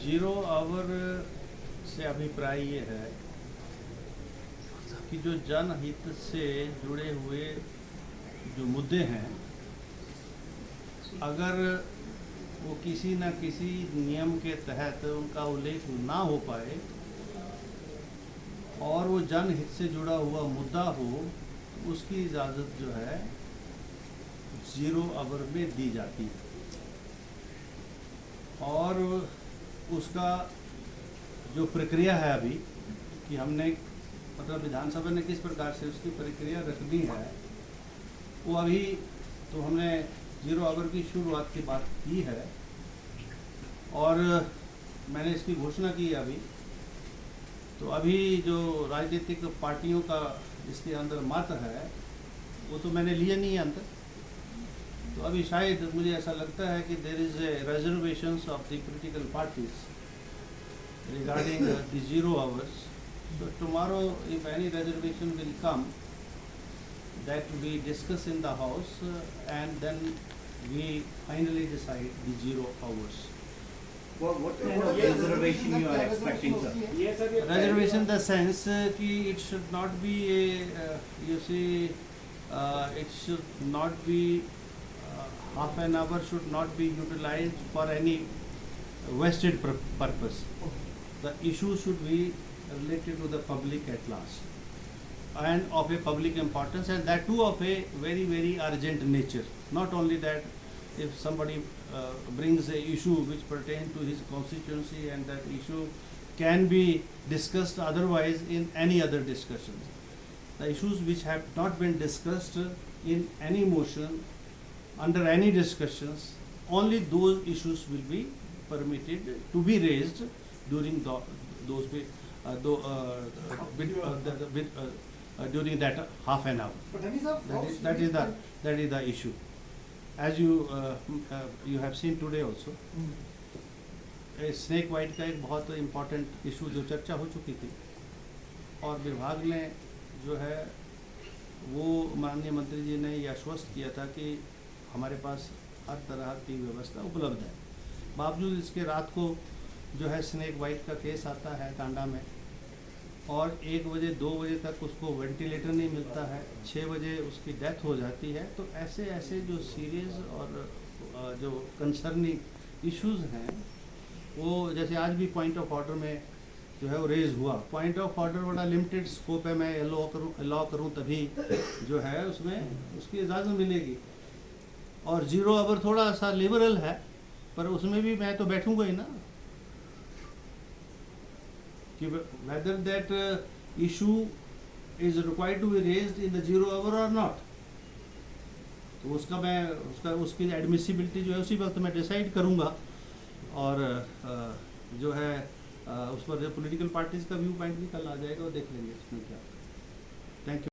Zero hour से अभिप्राय ये है कि जो जनहित से जुड़े हुए जो मुद्दे हैं, अगर वो किसी न किसी नियम के तहत उनका उल्लेख ना हो पाए और वो जनहित से जुड़ा हुआ मुद्दा हो, तो उसकी इजाज़त जो है जीरो आवर में दी जाती है। और उसका जो प्रक्रिया है अभी कि हमने मतलब विधानसभा ने किस प्रकार से उसकी प्रक्रिया रखनी है, वो अभी तो हमने जीरो आवर की शुरुआत की बात की है और मैंने इसकी घोषणा की है अभी। तो अभी जो राजनीतिक पार्टियों का इसके अंदर मत है वो तो मैंने लिए नहीं है अंदर। तो अभी शायद मुझे ऐसा लगता है कि there is a reservations of the political parties regarding the zero hours. So tomorrow, if any reservation will come, that we discuss in the house and then we finally decide the zero hours. What kind of reservation you are expecting, sir? Yes, sir. Reservation in the sense कि it should not be a you see it should not be half an hour should not be utilized for any vested purpose. The issue should be related to the public at large and of a public importance, and that too of a very very urgent nature. Not only that, if somebody brings a issue which pertains to his constituency and that issue can be discussed otherwise in any other discussions, the issues which have not been discussed in any motion under any discussions, only those issues will be permitted to be raised during those during that half an hour. That is the issue. As you have seen today also, snake white का एक बहुत important issue जो चर्चा हो चुकी थी और विभाग ने जो है वो माननीय मंत्री जी ने ये आश्वस्त किया था कि हमारे पास हर तरह की व्यवस्था उपलब्ध है। बावजूद इसके रात को जो है स्नेक बाइट का केस आता है टांडा में और 1 बजे 2 बजे तक उसको वेंटिलेटर नहीं मिलता है, 6 बजे उसकी डेथ हो जाती है। तो ऐसे ऐसे जो सीरियस और जो कंसर्निंग इश्यूज़ हैं, वो जैसे आज भी पॉइंट ऑफ ऑर्डर में जो है वो रेज हुआ। पॉइंट ऑफ ऑर्डर बड़ा लिमिटेड स्कोप है, मैं लॉ करूँ तभी जो है उसमें उसकी इजाज़त मिलेगी। और जीरो आवर थोड़ा सा लिबरल है, पर उसमें भी मैं तो बैठूंगा ही ना कि whether that issue is required to be raised in the zero hour or not. तो उसकी एडमिसिबिलिटी जो है उसी वक्त मैं डिसाइड करूंगा और जो है उस पर जो पॉलिटिकल पार्टीज का व्यू पॉइंट भी कल आ जाएगा, वो देख लेंगे उसमें क्या। Thank you.